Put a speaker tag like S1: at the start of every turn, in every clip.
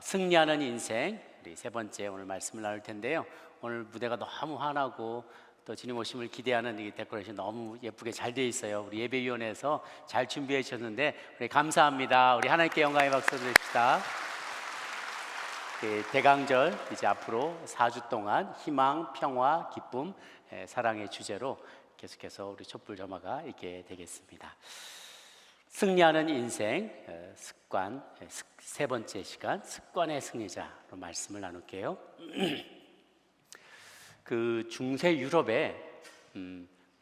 S1: 승리하는 인생, 우리 세 번째 오늘 말씀을 나눌 텐데요. 오늘 무대가 너무 환하고 또 주님 오심을 기대하는 이 데코레이션 너무 예쁘게 잘 되어 있어요. 우리 예배위원회에서 잘 준비해 주셨는데 우리 감사합니다. 우리 하나님께 영광의 박수 드립시다. 대강절 이제 앞으로 4주 동안 희망, 평화, 기쁨, 사랑의 주제로 계속해서 우리 촛불 점화가 있게 되겠습니다. 승리하는 인생 습관, 세 번째 시간 습관의 승리자로 말씀을 나눌게요. 그 중세 유럽에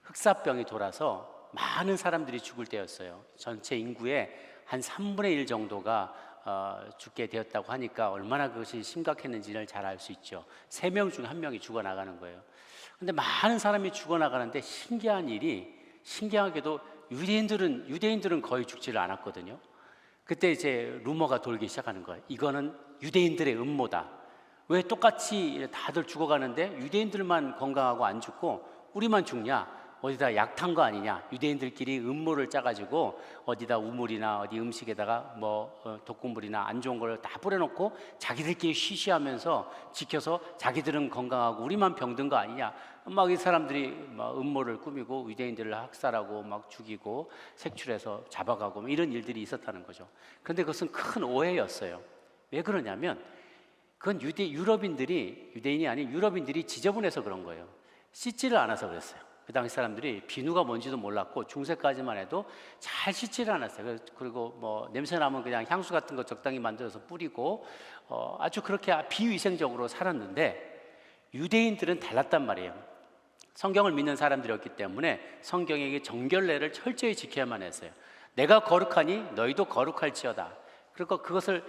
S1: 흑사병이 돌아서 많은 사람들이 죽을 때였어요. 전체 인구의 한 3분의 1 정도가 죽게 되었다고 하니까 얼마나 그것이 심각했는지를 잘 알 수 있죠. 3명 중 1명이 죽어나가는 거예요. 근데 많은 사람이 죽어나가는데 신기하게도 유대인들은 거의 죽지를 않았거든요. 그때 이제 루머가 돌기 시작하는 거예요. 이거는 유대인들의 음모다. 왜 똑같이 다들 죽어가는데 유대인들만 건강하고 안 죽고 우리만 죽냐? 어디다 약 탄 거 아니냐? 유대인들끼리 음모를 짜가지고 어디다 우물이나 어디 음식에다가 독극물이나 안 좋은 걸 다 뿌려놓고 자기들끼리 쉬쉬하면서 지켜서 자기들은 건강하고 우리만 병든 거 아니냐? 막 이 사람들이 막 음모를 꾸미고 유대인들을 학살하고 막 죽이고 색출해서 잡아가고 이런 일들이 있었다는 거죠. 그런데 그것은 큰 오해였어요. 왜 그러냐면 그건 유대인이 아닌 유럽인들이 지저분해서 그런 거예요. 씻지를 않아서 그랬어요. 그 당시 사람들이 비누가 뭔지도 몰랐고 중세까지만 해도 잘 씻지를 않았어요. 그리고 냄새 나면 그냥 향수 같은 거 적당히 만들어서 뿌리고 아주 그렇게 비위생적으로 살았는데 유대인들은 달랐단 말이에요. 성경을 믿는 사람들이었기 때문에 성경의 정결례를 철저히 지켜야만 했어요. 내가 거룩하니 너희도 거룩할지어다. 그리고 그것을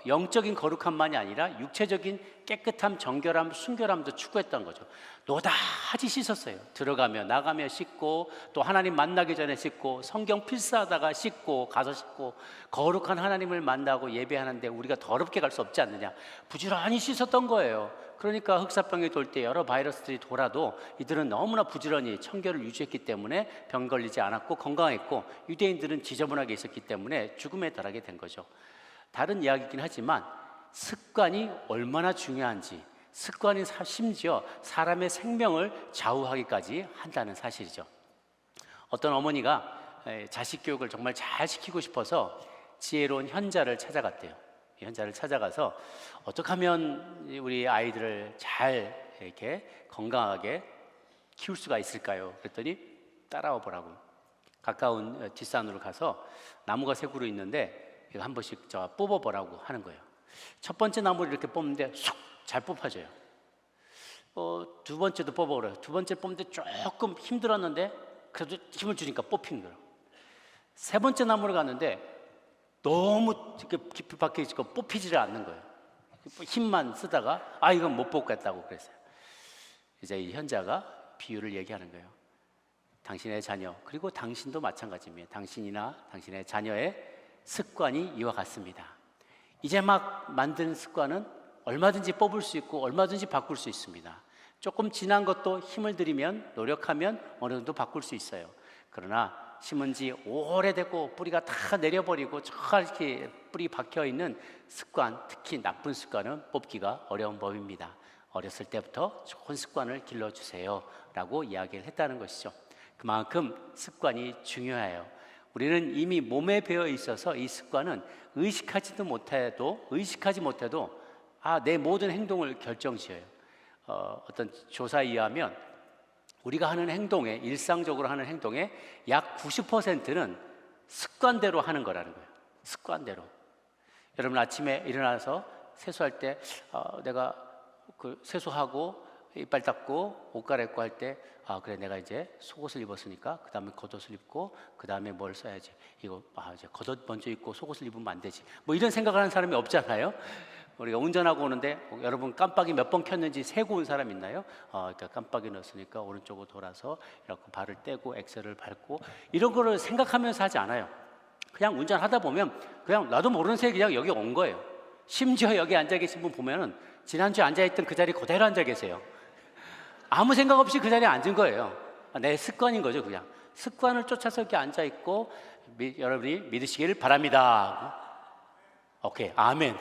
S1: 영적인 거룩함만이 아니라 육체적인 깨끗함, 정결함, 순결함도 추구했던 거죠. 노다지 씻었어요. 들어가며 나가며 씻고 또 하나님 만나기 전에 씻고 성경 필사하다가 씻고 가서 씻고 거룩한 하나님을 만나고 예배하는데 우리가 더럽게 갈 수 없지 않느냐. 부지런히 씻었던 거예요. 그러니까 흑사병이 돌 때 여러 바이러스들이 돌아도 이들은 너무나 부지런히 청결을 유지했기 때문에 병 걸리지 않았고 건강했고 유대인들은 지저분하게 있었기 때문에 죽음에 달하게 된 거죠. 다른 이야기이긴 하지만 습관이 얼마나 중요한지, 습관이 심지어 사람의 생명을 좌우하기까지 한다는 사실이죠. 어떤 어머니가 자식 교육을 정말 잘 시키고 싶어서 지혜로운 현자를 찾아갔대요. 현자를 찾아가서 어떻게 하면 우리 아이들을 잘 이렇게 건강하게 키울 수가 있을까요? 그랬더니 따라와 보라고. 가까운 뒷산으로 가서 나무가 3그루 있는데 이거 한 번씩 뽑아보라고 하는 거예요. 첫 번째 나무를 이렇게 뽑는데 쏙 잘 뽑아져요. 두 번째도 뽑아보래요. 두 번째 뽑는데 조금 힘들었는데 그래도 힘을 주니까 뽑힌 거예요. 세 번째 나무를 갔는데 너무 깊이 박혀 있고 뽑히지를 않는 거예요. 힘만 쓰다가 이건 못 뽑겠다고 그랬어요. 이제 이 현자가 비유를 얘기하는 거예요. 당신의 자녀 그리고 당신도 마찬가지입니다. 당신이나 당신의 자녀의 습관이 이와 같습니다. 이제 막 만든 습관은 얼마든지 뽑을 수 있고 얼마든지 바꿀 수 있습니다. 조금 지난 것도 힘을 들이면 노력하면 어느 정도 바꿀 수 있어요. 그러나 심은 지 오래됐고 뿌리가 다 내려버리고 이렇게 뿌리 박혀있는 습관, 특히 나쁜 습관은 뽑기가 어려운 법입니다. 어렸을 때부터 좋은 습관을 길러주세요 라고 이야기를 했다는 것이죠. 그만큼 습관이 중요해요. 우리는 이미 몸에 배어 있어서 이 습관은 의식하지 못해도 내 모든 행동을 결정지어요. 어떤 조사에 의하면 우리가 하는 행동에, 일상적으로 하는 행동의 약 90%는 습관대로 하는 거라는 거예요. 습관대로. 여러분 아침에 일어나서 세수할 때 내가 세수하고 이빨 닦고 옷 갈아입고 할 때 그래 내가 이제 속옷을 입었으니까 그 다음에 겉옷을 입고 그 다음에 뭘 써야지. 이제 겉옷 먼저 입고 속옷을 입으면 안 되지. 이런 생각을 하는 사람이 없잖아요. 우리가 운전하고 오는데 여러분 깜빡이 몇 번 켰는지 세고 온 사람 있나요? 그러니까 깜빡이 넣었으니까 오른쪽으로 돌아서 이렇게 발을 떼고 엑셀을 밟고 이런 거를 생각하면서 하지 않아요. 그냥 운전하다 보면 그냥 나도 모르는 새에 그냥 여기 온 거예요. 심지어 여기 앉아 계신 분 보면은 지난주에 앉아있던 그 자리 그대로 앉아 계세요. 아무 생각 없이 그 자리에 앉은 거예요. 내 습관인 거죠. 그냥 습관을 쫓아서 이렇게 앉아있고 여러분이 믿으시길 바랍니다. 오케이, 아멘.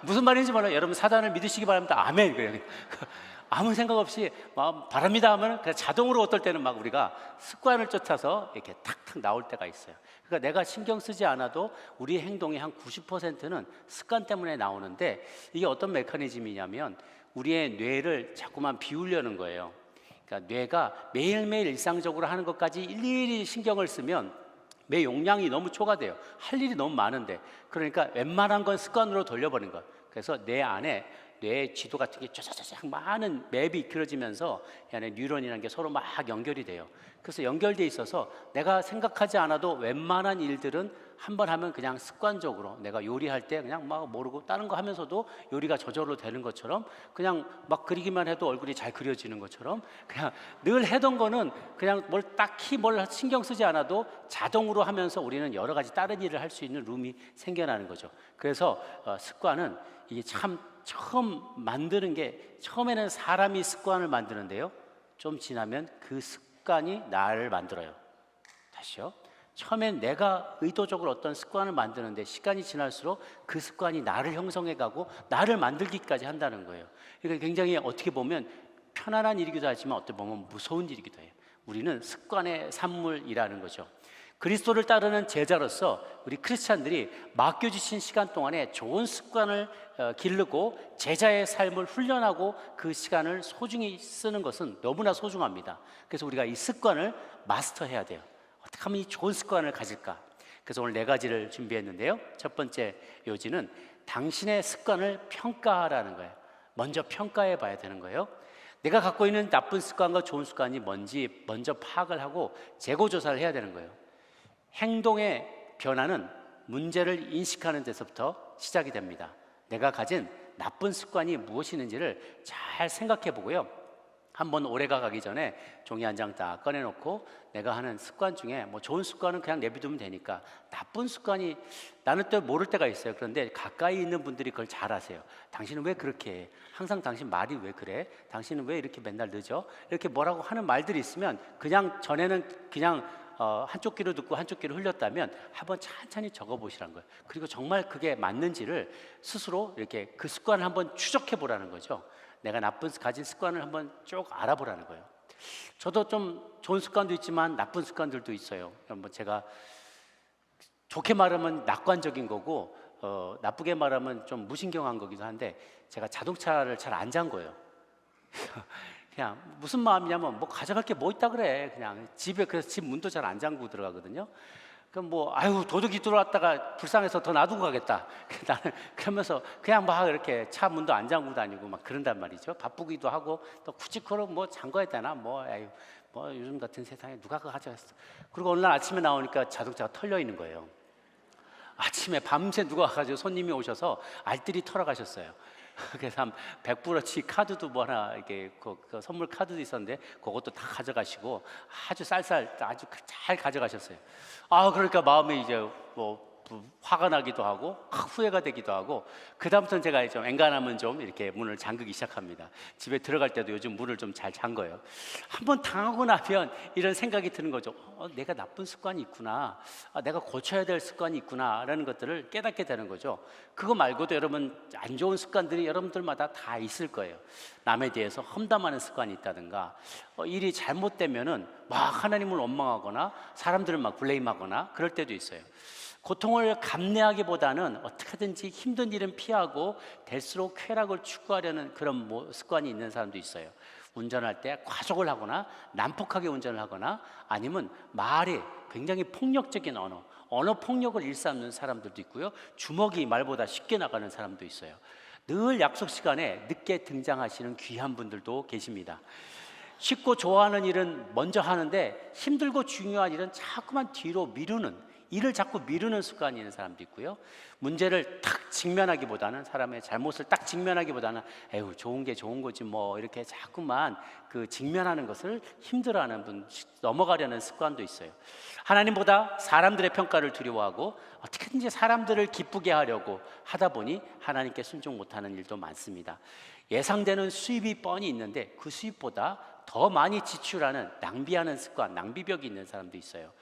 S1: 무슨 말인지 몰라요. 여러분 사단을 믿으시기 바랍니다. 아멘. 그래요. 아무 생각 없이 바랍니다 하면 그냥 자동으로 어떨 때는 막 우리가 습관을 쫓아서 이렇게 탁탁 나올 때가 있어요. 그러니까 내가 신경 쓰지 않아도 우리의 행동의 한 90%는 습관 때문에 나오는데, 이게 어떤 메커니즘이냐면 우리의 뇌를 자꾸만 비우려는 거예요. 그러니까 뇌가 매일매일 일상적으로 하는 것까지 일일이 신경을 쓰면 내 용량이 너무 초과돼요. 할 일이 너무 많은데. 그러니까 웬만한 건 습관으로 돌려버린 거예요. 그래서 뇌 안에 뇌의 지도 같은 게 쫙쫙쫙 많은 맵이 그려지면서 이 안에 뉴런이라는 게 서로 막 연결이 돼요. 그래서 연결돼 있어서 내가 생각하지 않아도 웬만한 일들은 한 번 하면 그냥 습관적으로, 내가 요리할 때 그냥 막 모르고 다른 거 하면서도 요리가 저절로 되는 것처럼, 그냥 막 그리기만 해도 얼굴이 잘 그려지는 것처럼, 그냥 늘 해던 거는 그냥 뭘 딱히 뭘 신경 쓰지 않아도 자동으로 하면서 우리는 여러 가지 다른 일을 할 수 있는 룸이 생겨나는 거죠. 그래서 습관은 이게 참 처음 만드는 게, 처음에는 사람이 습관을 만드는데요, 좀 지나면 그 습관이 나를 만들어요. 다시요. 처음엔 내가 의도적으로 어떤 습관을 만드는데 시간이 지날수록 그 습관이 나를 형성해가고 나를 만들기까지 한다는 거예요. 그러니까 굉장히 어떻게 보면 편안한 일이기도 하지만 어떻게 보면 무서운 일이기도 해요. 우리는 습관의 산물이라는 거죠. 그리스도를 따르는 제자로서 우리 크리스찬들이 맡겨주신 시간 동안에 좋은 습관을 기르고 제자의 삶을 훈련하고 그 시간을 소중히 쓰는 것은 너무나 소중합니다. 그래서 우리가 이 습관을 마스터해야 돼요. 어떻게 하면 이 좋은 습관을 가질까? 그래서 오늘 4가지를 준비했는데요. 첫 번째 요지는 당신의 습관을 평가하라는 거예요. 먼저 평가해 봐야 되는 거예요. 내가 갖고 있는 나쁜 습관과 좋은 습관이 뭔지 먼저 파악을 하고 재고 조사를 해야 되는 거예요. 행동의 변화는 문제를 인식하는 데서부터 시작이 됩니다. 내가 가진 나쁜 습관이 무엇이는지를 잘 생각해 보고요. 한번 올해가 가기 전에 종이 한 장 딱 꺼내놓고 내가 하는 습관 중에 뭐 좋은 습관은 그냥 내비두면 되니까, 나쁜 습관이 나는 또 모를 때가 있어요. 그런데 가까이 있는 분들이 그걸 잘 아세요. 당신은 왜 그렇게 해? 항상 당신 말이 왜 그래? 당신은 왜 이렇게 맨날 늦어? 이렇게 뭐라고 하는 말들이 있으면 그냥 전에는 그냥 한쪽 귀로 듣고 한쪽 귀로 흘렸다면 한번 천천히 적어보시라는 거예요. 그리고 정말 그게 맞는지를 스스로 이렇게 그 습관을 한번 추적해 보라는 거죠. 내가 가진 습관을 한번 쭉 알아보라는 거예요. 저도 좀 좋은 습관도 있지만 나쁜 습관들도 있어요. 뭐 제가 좋게 말하면 낙관적인 거고 나쁘게 말하면 좀 무신경한 거기도 한데, 제가 자동차를 잘 안 잠궈요. 그냥 무슨 마음이냐면 뭐 가져갈 게 뭐 있다 그래, 그냥 집에. 그래서 집 문도 잘 안 잠그고 들어가거든요. 그럼 뭐 아유 도둑이 들어왔다가 불쌍해서 더 놔두고 가겠다. 나는 그러면서 그냥 막 이렇게 차 문도 안 잠그고 다니고 막 그런단 말이죠. 바쁘기도 하고 또 굳이 그걸 뭐 잠궈야 되나, 뭐 아유 뭐 요즘 같은 세상에 누가 그거 가져갔어. 그리고 어느 날 아침에 나오니까 자동차가 털려 있는 거예요. 아침에 밤새 누가 와가지고 손님이 오셔서 알뜰히 털어가셨어요. 그래서 한 100불어치 카드도 뭐 하나 이렇게 그 선물 카드도 있었는데 그것도 다 가져가시고 아주 쌀쌀 아주 잘 가져가셨어요. 그러니까 마음이 이제 뭐 화가 나기도 하고 후회가 되기도 하고, 그 다음부터는 제가 좀 엔간하면 좀 이렇게 문을 잠그기 시작합니다. 집에 들어갈 때도 요즘 문을 좀 잘 잠궈요. 한번 당하고 나면 이런 생각이 드는 거죠. 내가 나쁜 습관이 있구나, 내가 고쳐야 될 습관이 있구나 라는 것들을 깨닫게 되는 거죠. 그거 말고도 여러분 안 좋은 습관들이 여러분들마다 다 있을 거예요. 남에 대해서 험담하는 습관이 있다든가, 일이 잘못되면은 막 하나님을 원망하거나 사람들을 막 블레임하거나 그럴 때도 있어요. 고통을 감내하기보다는 어떻게든지 힘든 일은 피하고 될수록 쾌락을 추구하려는 그런 습관이 있는 사람도 있어요. 운전할 때 과속을 하거나 난폭하게 운전을 하거나, 아니면 말이 굉장히 폭력적인 언어 폭력을 일삼는 사람들도 있고요. 주먹이 말보다 쉽게 나가는 사람도 있어요. 늘 약속 시간에 늦게 등장하시는 귀한 분들도 계십니다. 쉽고 좋아하는 일은 먼저 하는데 힘들고 중요한 일은 자꾸만 뒤로 미루는, 일을 자꾸 미루는 습관이 있는 사람도 있고요. 문제를 딱 직면하기보다는, 사람의 잘못을 딱 직면하기보다는 에휴 좋은 게 좋은 거지 뭐 이렇게 자꾸만 그 직면하는 것을 힘들어하는 분, 넘어가려는 습관도 있어요. 하나님보다 사람들의 평가를 두려워하고 어떻게든지 사람들을 기쁘게 하려고 하다 보니 하나님께 순종 못하는 일도 많습니다. 예상되는 수입이 뻔히 있는데 그 수입보다 더 많이 지출하는, 낭비하는 습관, 낭비벽이 있는 사람도 있어요.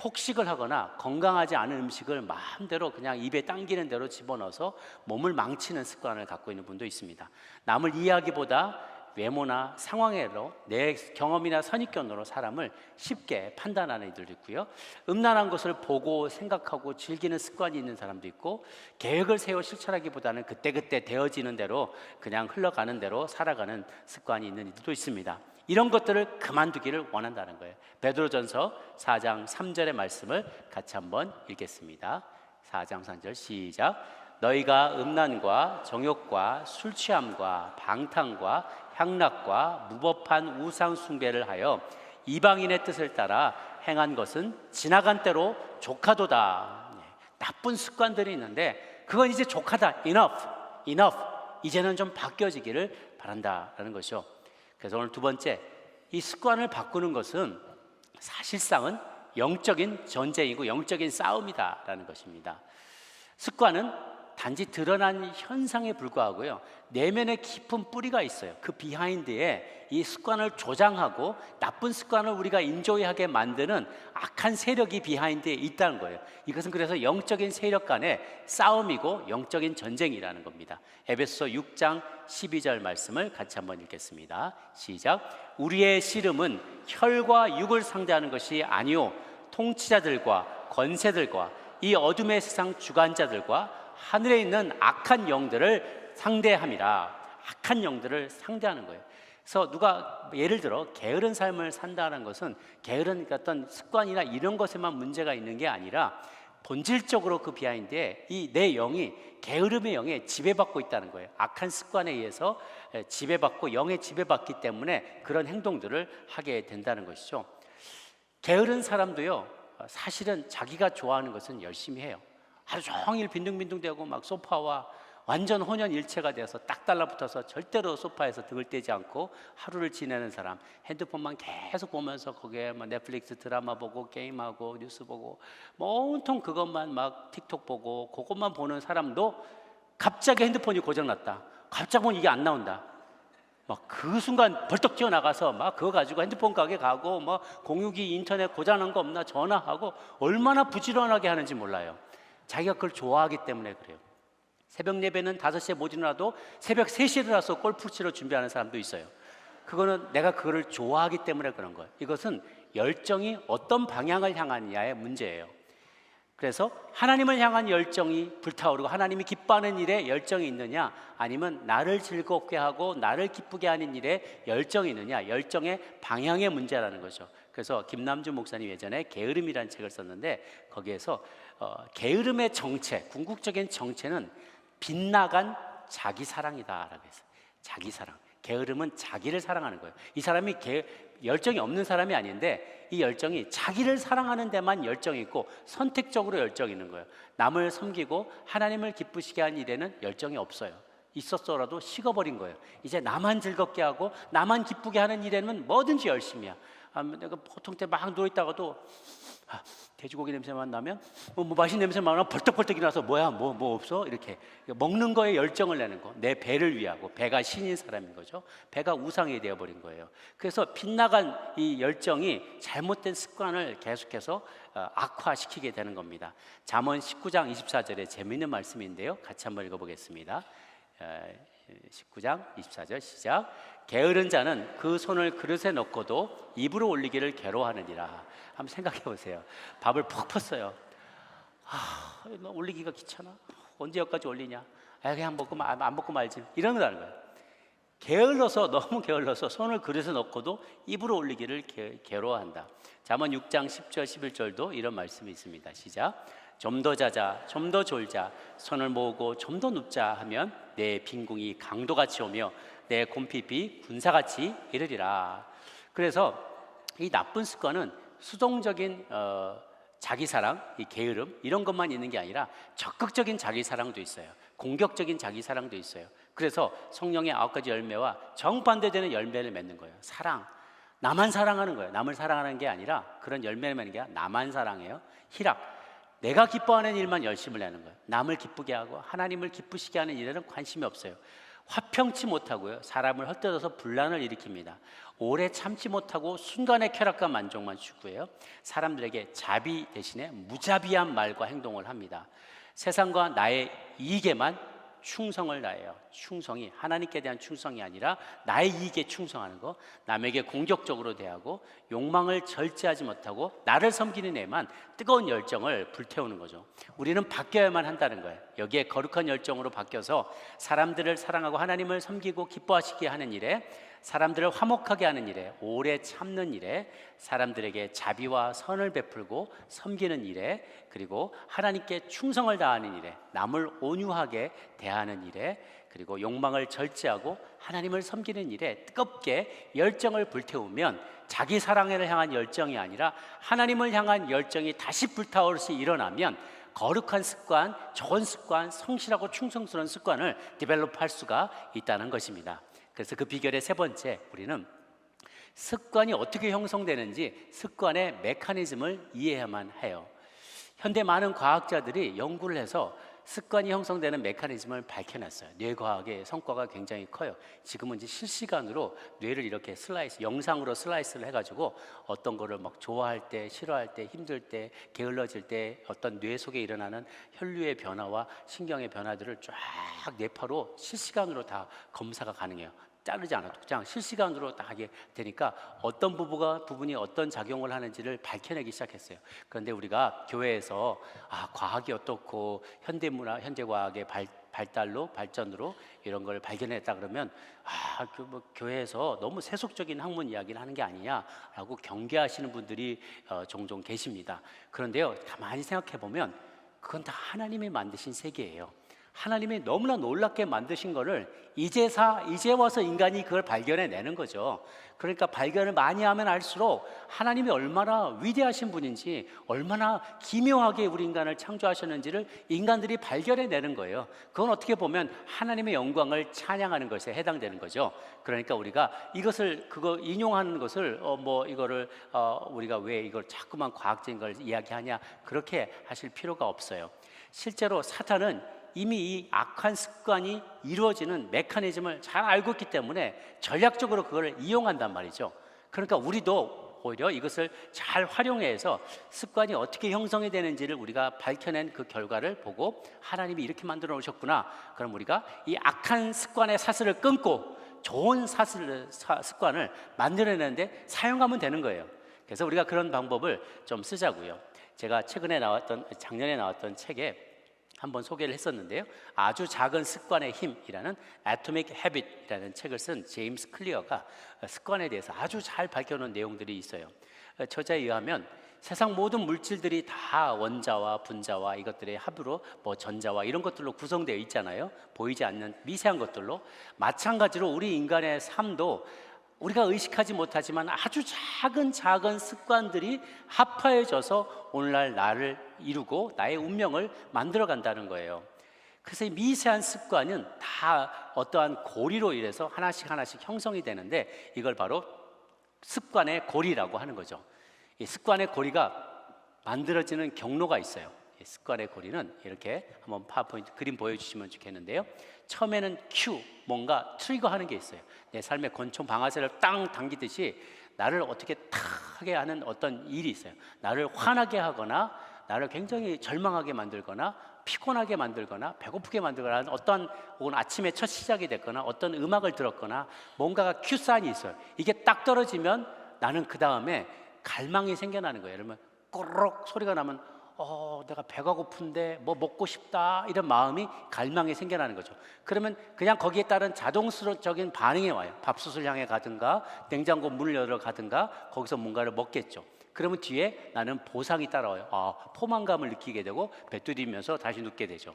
S1: 폭식을 하거나 건강하지 않은 음식을 마음대로 그냥 입에 당기는 대로 집어넣어서 몸을 망치는 습관을 갖고 있는 분도 있습니다. 남을 이해하기보다 외모나 상황으로 내 경험이나 선입견으로 사람을 쉽게 판단하는 이들도 있고요. 음란한 것을 보고 생각하고 즐기는 습관이 있는 사람도 있고, 계획을 세워 실천하기보다는 그때그때 되어지는 대로 그냥 흘러가는 대로 살아가는 습관이 있는 이들도 있습니다. 이런 것들을 그만두기를 원한다는 거예요. 베드로전서 4장 3절의 말씀을 같이 한번 읽겠습니다. 4장 3절 시작. 너희가 음란과 정욕과 술 취함과 방탕과 향락과 무법한 우상 숭배를 하여 이방인의 뜻을 따라 행한 것은 지나간 때로 족하도다. 나쁜 습관들이 있는데 그건 이제 족하다. enough. 이제는 좀 바뀌어지기를 바란다라는 것이죠. 그래서 오늘 두 번째, 이 습관을 바꾸는 것은 사실상은 영적인 전쟁이고 영적인 싸움이다라는 것입니다. 습관은 단지 드러난 현상에 불과하고요, 내면에 깊은 뿌리가 있어요. 그 비하인드에 이 습관을 조장하고 나쁜 습관을 우리가 인조이하게 만드는 악한 세력이 비하인드에 있다는 거예요. 이것은 그래서 영적인 세력 간의 싸움이고 영적인 전쟁이라는 겁니다. 에베소서 6장 12절 말씀을 같이 한번 읽겠습니다. 시작. 우리의 씨름은 혈과 육을 상대하는 것이 아니요 통치자들과 권세들과 이 어둠의 세상 주관자들과 하늘에 있는 악한 영들을 상대함이라. 악한 영들을 상대하는 거예요. 그래서 누가 예를 들어 게으른 삶을 산다는 것은 게으른 어떤 습관이나 이런 것에만 문제가 있는 게 아니라 본질적으로 그 비하인드에 이 내 영이 게으름의 영에 지배받고 있다는 거예요. 악한 습관에 의해서 지배받고 영에 지배받기 때문에 그런 행동들을 하게 된다는 것이죠. 게으른 사람도요, 사실은 자기가 좋아하는 것은 열심히 해요. 하루 종일 빈둥빈둥대고 막 소파와 완전 혼연일체가 되어서 딱 달라붙어서 절대로 소파에서 등을 떼지 않고 하루를 지내는 사람, 핸드폰만 계속 보면서 거기에 뭐 넷플릭스 드라마 보고 게임하고 뉴스 보고 뭐 온통 그것만 막 틱톡 보고 그것만 보는 사람도 갑자기 핸드폰이 고장났다, 갑자기 보면 이게 안 나온다, 막 그 순간 벌떡 뛰어나가서 막 그거 가지고 핸드폰 가게 가고 뭐 공유기 인터넷 고장난 거 없나 전화하고 얼마나 부지런하게 하는지 몰라요. 자기가 그걸 좋아하기 때문에 그래요. 새벽 예배는 5시에 못 일어나도 새벽 3시에 일어나서 골프 치러 준비하는 사람도 있어요. 그거는 내가 그거를 좋아하기 때문에 그런 거예요. 이것은 열정이 어떤 방향을 향하느냐의 문제예요. 그래서 하나님을 향한 열정이 불타오르고 하나님이 기뻐하는 일에 열정이 있느냐, 아니면 나를 즐겁게 하고 나를 기쁘게 하는 일에 열정이 있느냐, 열정의 방향의 문제라는 거죠. 그래서 김남주 목사님 예전에 게으름이라는 책을 썼는데 거기에서 게으름의 정체, 궁극적인 정체는 빗나간 자기 사랑이다라고 했어요. 자기 사랑. 게으름은 자기를 사랑하는 거예요. 이 사람이 열정이 없는 사람이 아닌데 이 열정이 자기를 사랑하는 데만 열정이 있고 선택적으로 열정이 있는 거예요. 남을 섬기고 하나님을 기쁘시게 하는 일에는 열정이 없어요. 있었더라도 식어버린 거예요. 이제 나만 즐겁게 하고 나만 기쁘게 하는 일에는 뭐든지 열심이야. 내가 보통 때 막 누워있다가도 돼지고기 냄새만 나면 뭐 맛있는 냄새만 나면 벌떡벌떡 일어나서 뭐야 뭐 없어? 이렇게 먹는 거에 열정을 내는 거. 내 배를 위하고, 배가 신인 사람인 거죠. 배가 우상이 되어버린 거예요. 그래서 빗나간 이 열정이 잘못된 습관을 계속해서 악화시키게 되는 겁니다. 잠언 19장 24절에 재미있는 말씀인데요, 같이 한번 읽어보겠습니다. 19장 24절 시작. 게으른 자는 그 손을 그릇에 넣고도 입으로 올리기를 괴로워하느니라. 한번 생각해 보세요. 밥을 푹 펐어요. 올리기가 귀찮아. 언제 여기까지 올리냐? 그냥 안 먹고 말지. 이런 거라는 거예요. 게을러서, 너무 게을러서 손을 그릇에 넣고도 입으로 올리기를 괴로워한다. 잠언 6장 10절 11절도 이런 말씀이 있습니다. 시작. 좀 더 자자, 좀 더 졸자, 손을 모으고 좀 더 눕자 하면 내 빈궁이 강도같이 오며 내 곰핍이 군사같이 이르리라. 그래서 이 나쁜 습관은 수동적인 자기사랑, 이 게으름 이런 것만 있는 게 아니라 적극적인 자기사랑도 있어요. 공격적인 자기사랑도 있어요. 그래서 성령의 9가지 열매와 정반대되는 열매를 맺는 거예요. 사랑, 나만 사랑하는 거예요. 남을 사랑하는 게 아니라 그런 열매를 맺는 게 아니라 나만 사랑해요. 희락, 내가 기뻐하는 일만 열심을 내는 거예요. 남을 기쁘게 하고 하나님을 기쁘시게 하는 일에는 관심이 없어요. 화평치 못하고요, 사람을 헛되어서 분란을 일으킵니다. 오래 참지 못하고 순간의 쾌락과 만족만 추구해요. 사람들에게 자비 대신에 무자비한 말과 행동을 합니다. 세상과 나의 이익에만 충성을 다해요. 충성이 하나님께 대한 충성이 아니라 나의 이익에 충성하는 거, 남에게 공격적으로 대하고 욕망을 절제하지 못하고 나를 섬기는 애만 뜨거운 열정을 불태우는 거죠. 우리는 바뀌어야만 한다는 거예요. 여기에 거룩한 열정으로 바뀌어서 사람들을 사랑하고 하나님을 섬기고 기뻐하시게 하는 일에, 사람들을 화목하게 하는 일에, 오래 참는 일에, 사람들에게 자비와 선을 베풀고 섬기는 일에, 그리고 하나님께 충성을 다하는 일에, 남을 온유하게 대하는 일에, 그리고 욕망을 절제하고 하나님을 섬기는 일에 뜨겁게 열정을 불태우면 자기 사랑을 향한 열정이 아니라 하나님을 향한 열정이 다시 불타오르시 일어나면 거룩한 습관, 좋은 습관, 성실하고 충성스러운 습관을 디벨롭할 수가 있다는 것입니다. 그래서 그 비결의 세 번째, 우리는 습관이 어떻게 형성되는지 습관의 메커니즘을 이해해야만 해요. 현대 많은 과학자들이 연구를 해서 습관이 형성되는 메커니즘을 밝혀냈어요. 뇌과학의 성과가 굉장히 커요. 지금은 이제 실시간으로 뇌를 이렇게 영상으로 슬라이스를 해가지고 어떤 거를 막 좋아할 때, 싫어할 때, 힘들 때, 게을러질 때 어떤 뇌 속에 일어나는 혈류의 변화와 신경의 변화들을 쫙 뇌파로 실시간으로 다 검사가 가능해요. 자르지 않아도 그냥 실시간으로 다 하게 되니까 어떤 부분이 어떤 작용을 하는지를 밝혀내기 시작했어요. 그런데 우리가 교회에서 과학이 어떻고 현대 과학의 발전으로 이런 걸 발견했다 그러면 교회에서 너무 세속적인 학문 이야기를 하는 게 아니냐라고 경계하시는 분들이 종종 계십니다. 그런데요, 가만히 생각해 보면 그건 다 하나님이 만드신 세계예요. 하나님이 너무나 놀랍게 만드신 거를 이제 와서 인간이 그걸 발견해내는 거죠. 그러니까 발견을 많이 하면 할수록 하나님이 얼마나 위대하신 분인지, 얼마나 기묘하게 우리 인간을 창조하셨는지를 인간들이 발견해내는 거예요. 그건 어떻게 보면 하나님의 영광을 찬양하는 것에 해당되는 거죠. 그러니까 우리가 그거 인용하는 것을 우리가 왜 이걸 자꾸만 과학적인 걸 이야기하냐, 그렇게 하실 필요가 없어요. 실제로 사탄은 이미 이 악한 습관이 이루어지는 메커니즘을 잘 알고 있기 때문에 전략적으로 그걸 이용한단 말이죠. 그러니까 우리도 오히려 이것을 잘 활용해서 습관이 어떻게 형성이 되는지를 우리가 밝혀낸 그 결과를 보고 하나님이 이렇게 만들어 놓으셨구나. 그럼 우리가 이 악한 습관의 사슬을 끊고 좋은 습관을 만들어내는데 사용하면 되는 거예요. 그래서 우리가 그런 방법을 좀 쓰자고요. 제가 작년에 나왔던 책에 한번 소개를 했었는데요. 아주 작은 습관의 힘이라는 Atomic Habit이라는 책을 쓴 제임스 클리어가 습관에 대해서 아주 잘 밝혀놓은 내용들이 있어요. 저자에 의하면 세상 모든 물질들이 다 원자와 분자와 이것들의 합으로 전자와 이런 것들로 구성되어 있잖아요. 보이지 않는 미세한 것들로. 마찬가지로 우리 인간의 삶도 우리가 의식하지 못하지만 아주 작은 습관들이 합하여져서 오늘날 나를 이루고 나의 운명을 만들어 간다는 거예요. 그래서 이 미세한 습관은 다 어떠한 고리로 인해서 하나씩 형성이 되는데 이걸 바로 습관의 고리라고 하는 거죠. 이 습관의 고리가 만들어지는 경로가 있어요. 이 습관의 고리는 이렇게 한번 파워포인트 그림 보여주시면 좋겠는데요. 처음에는 뭔가 트리거하는 게 있어요. 내 삶의 권총 방아쇠를 땅 당기듯이 나를 어떻게 탁 하게 하는 어떤 일이 있어요. 나를 화나게 하거나 나를 굉장히 절망하게 만들거나 피곤하게 만들거나 배고프게 만들거나 하는 혹은 아침에 첫 시작이 됐거나 어떤 음악을 들었거나 뭔가가 큐사인이 있어요. 이게 딱 떨어지면 나는 그 다음에 갈망이 생겨나는 거예요. 그러면 꼬르륵 소리가 나면 내가 배가 고픈데 뭐 먹고 싶다 이런 마음이 갈망이 생겨나는 거죠. 그러면 그냥 거기에 따른 자동적인 반응이 와요. 밥솥을 향해 가든가 냉장고 문을 열어 가든가 거기서 뭔가를 먹겠죠. 그러면 뒤에 나는 보상이 따라와요. 포만감을 느끼게 되고 배뚜디면서 다시 눕게 되죠.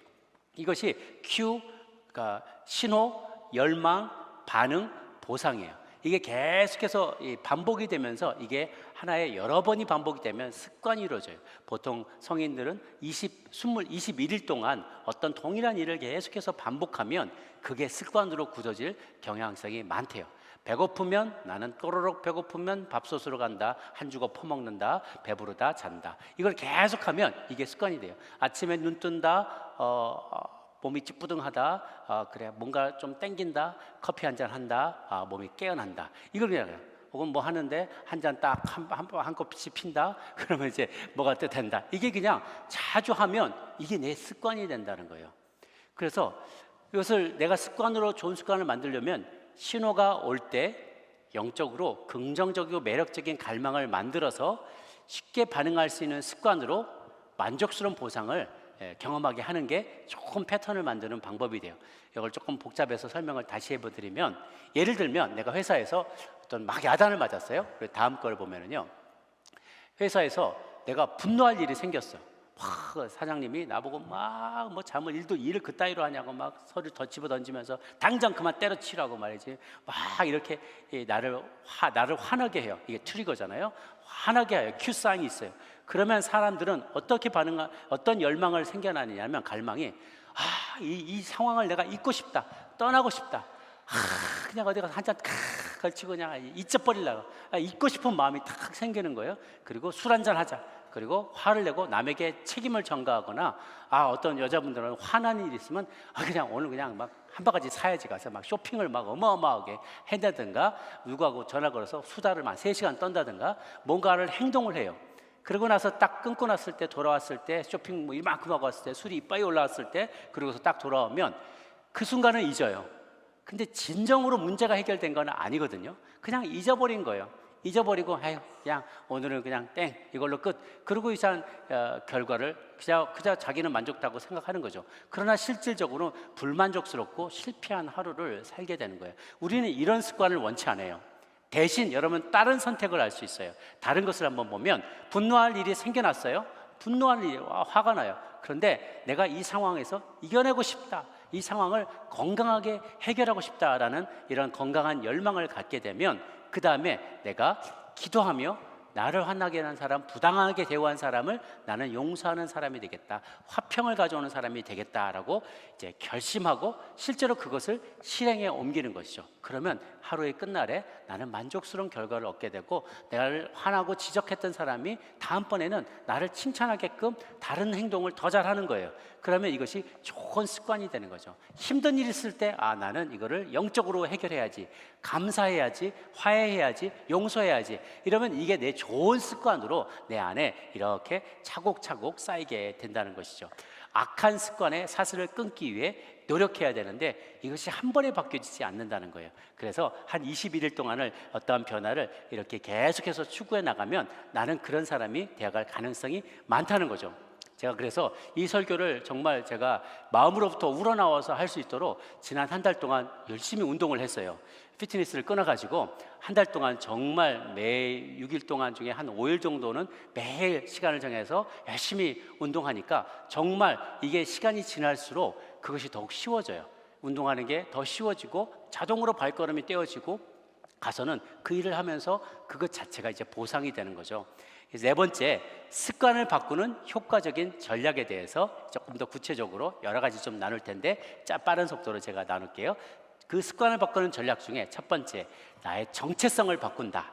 S1: 이것이 그러니까 신호, 열망, 반응, 보상이에요. 이게 계속해서 반복이 되면서 이게 하나의 여러 번이 반복이 되면 습관이 이루어져요. 보통 성인들은 21일 동안 어떤 동일한 일을 계속해서 반복하면 그게 습관으로 굳어질 경향성이 많대요. 배고프면 나는 또르륵 배고프면 밥솥으로 간다. 한 주걱 퍼먹는다. 배부르다 잔다. 이걸 계속하면 이게 습관이 돼요. 아침에 눈 뜬다. 몸이 찌뿌둥하다, 그래 뭔가 좀 땡긴다, 커피 한 잔 한다, 몸이 깨어난다. 이걸 그냥 해요. 혹은 뭐 하는데 한 잔 딱 한 컵씩 핀다. 그러면 이제 뭐가 된다. 이게 그냥 자주 하면 이게 내 습관이 된다는 거예요. 그래서 이것을 내가 습관으로 좋은 습관을 만들려면 신호가 올 때 영적으로 긍정적이고 매력적인 갈망을 만들어서 쉽게 반응할 수 있는 습관으로 만족스러운 보상을 경험하게 하는 게 조금 패턴을 만드는 방법이 돼요. 이걸 조금 복잡해서 설명을 다시 해드리면, 예를 들면 내가 회사에서 어떤 막 야단을 맞았어요. 다음 걸 보면은요, 회사에서 내가 분노할 일이 생겼어. 막 사장님이 나보고 막 뭐 일을 그따위로 하냐고 막 서류 더 집어 던지면서 당장 그만 때려치라고 말이지. 막 이렇게 나를 화나게 해요. 이게 트리거잖아요. 화나게 해요. 큐 사인이 있어요. 그러면 사람들은 어떻게 어떤 열망을 생겨나느냐면, 갈망이 이 상황을 내가 잊고 싶다, 떠나고 싶다, 그냥 어디 가서 한 잔 걸치고 그냥 잊어버리려고, 잊고 싶은 마음이 탁 생기는 거예요. 그리고 술 한잔 하자. 그리고 화를 내고 남에게 책임을 전가하거나, 어떤 여자분들은 화난 일이 있으면 그냥 오늘 그냥 막 한 바가지 사야지 가서 막 쇼핑을 막 어마어마하게 한다든가, 누구하고 전화 걸어서 수다를 막 3시간 떤다든가, 뭔가를 행동을 해요. 그러고 나서 딱 끊고 났을 때, 돌아왔을 때, 쇼핑 뭐 이만큼 하고 왔을 때, 술이 이빠이 올라왔을 때, 그러고서 딱 돌아오면 그 순간은 잊어요. 근데 진정으로 문제가 해결된 건 아니거든요. 그냥 잊어버린 거예요. 잊어버리고 그냥 오늘은 그냥 땡, 이걸로 끝. 그리고 이상 결과를 그저 자기는 만족하다고 생각하는 거죠. 그러나 실질적으로 불만족스럽고 실패한 하루를 살게 되는 거예요. 우리는 이런 습관을 원치 않아요. 대신 여러분, 다른 선택을 할 수 있어요. 다른 것을 한번 보면, 분노할 일이 생겨났어요. 분노할 일이 화가 나요. 그런데 내가 이 상황에서 이겨내고 싶다, 이 상황을 건강하게 해결하고 싶다라는 이런 건강한 열망을 갖게 되면, 그 다음에 내가 기도하며 나를 화나게 하는 사람, 부당하게 대우한 사람을 나는 용서하는 사람이 되겠다, 화평을 가져오는 사람이 되겠다라고 이제 결심하고 실제로 그것을 실행에 옮기는 것이죠. 그러면 하루의 끝날에 나는 만족스러운 결과를 얻게 되고, 나를 화나고 지적했던 사람이 다음번에는 나를 칭찬하게끔 다른 행동을 더 잘하는 거예요. 그러면 이것이 좋은 습관이 되는 거죠. 힘든 일이 있을 때 나는 이거를 영적으로 해결해야지, 감사해야지, 화해해야지, 용서해야지, 이러면 이게 내 좋은 습관으로 내 안에 이렇게 차곡차곡 쌓이게 된다는 것이죠. 악한 습관의 사슬을 끊기 위해 노력해야 되는데 이것이 한 번에 바뀌어지지 않는다는 거예요. 그래서 한 21일 동안을 어떠한 변화를 이렇게 계속해서 추구해 나가면 나는 그런 사람이 되어갈 가능성이 많다는 거죠. 제가 그래서 이 설교를 정말 제가 마음으로부터 우러나와서 할 수 있도록 지난 한 달 동안 열심히 운동을 했어요. 피트니스를 끊어가지고 한 달 동안 정말 매 6일 동안 중에 한 5일 정도는 매일 시간을 정해서 열심히 운동하니까 정말 이게 시간이 지날수록 그것이 더욱 쉬워져요. 운동하는 게 더 쉬워지고 자동으로 발걸음이 떼어지고 가서는 그 일을 하면서 그것 자체가 이제 보상이 되는 거죠. 네 번째, 습관을 바꾸는 효과적인 전략에 대해서 조금 더 구체적으로 여러 가지 좀 나눌 텐데 빠른 속도로 제가 나눌게요. 그 습관을 바꾸는 전략 중에 첫 번째, 나의 정체성을 바꾼다.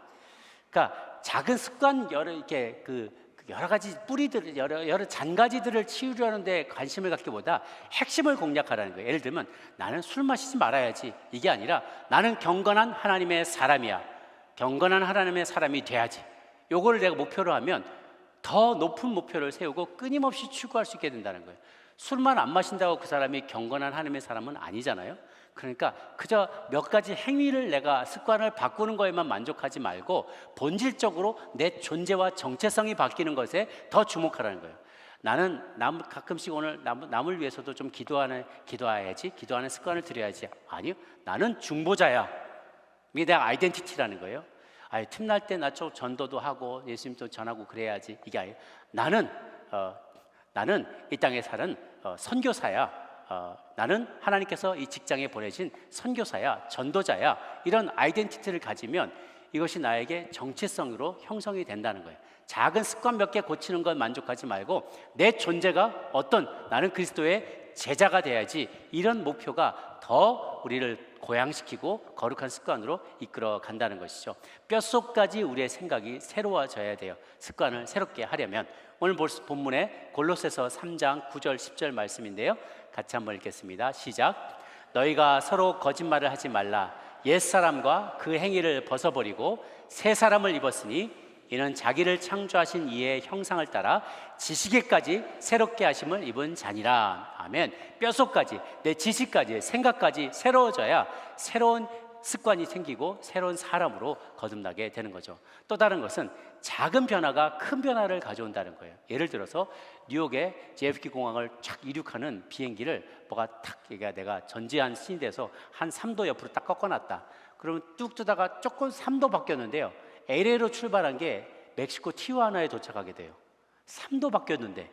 S1: 그러니까 작은 습관 여러 가지 뿌리들, 여러 잔가지들을 치우려는 데 관심을 갖기보다 핵심을 공략하라는 거예요. 예를 들면 나는 술 마시지 말아야지, 이게 아니라 나는 경건한 하나님의 사람이야, 경건한 하나님의 사람이 돼야지. 요거를 내가 목표로 하면 더 높은 목표를 세우고 끊임없이 추구할 수 있게 된다는 거예요. 술만 안 마신다고 그 사람이 경건한 하나님의 사람은 아니잖아요. 그러니까 그저 몇 가지 행위를 내가 습관을 바꾸는 거에만 만족하지 말고 본질적으로 내 존재와 정체성이 바뀌는 것에 더 주목하라는 거예요. 나는 가끔씩 오늘 남을 위해서도 좀 기도해야지, 기도하는 습관을 들여야지. 아니요, 나는 중보자야. 이게 내 아이덴티티라는 거예요. 틈날 때 나 전도도 하고 예수님도 전하고 그래야지, 이게 아니에요. 나는 이 땅에 사는 선교사야. 나는 하나님께서 이 직장에 보내신 선교사야, 전도자야. 이런 아이덴티티를 가지면 이것이 나에게 정체성으로 형성이 된다는 거예요. 작은 습관 몇 개 고치는 건 만족하지 말고 내 존재가 나는 그리스도의 제자가 돼야지, 이런 목표가 더 우리를 고양시키고 거룩한 습관으로 이끌어 간다는 것이죠. 뼛속까지 우리의 생각이 새로워져야 돼요. 습관을 새롭게 하려면. 오늘 본문의 골로새서 3장 9절 10절 말씀인데요, 같이 한번 읽겠습니다. 시작. 너희가 서로 거짓말을 하지 말라. 옛사람과 그 행위를 벗어버리고 새 사람을 입었으니 이는 자기를 창조하신 이의 형상을 따라 지식에까지 새롭게 하심을 입은 자니라. 아멘. 뼛속까지, 내 지식까지, 생각까지 새로워져야 새로운 습관이 생기고 새로운 사람으로 거듭나게 되는 거죠. 또 다른 것은 작은 변화가 큰 변화를 가져온다는 거예요. 예를 들어서 뉴욕의 JFK 공항을 착 이륙하는 비행기를 뭐가 탁, 내가 전지한 신이 돼서 한 3도 옆으로 딱 꺾어놨다. 그러면 뚝 뜨다가 조금 3도 바뀌었는데요. LA로 출발한 게 멕시코 티후아나에 도착하게 돼요. 3도 바뀌었는데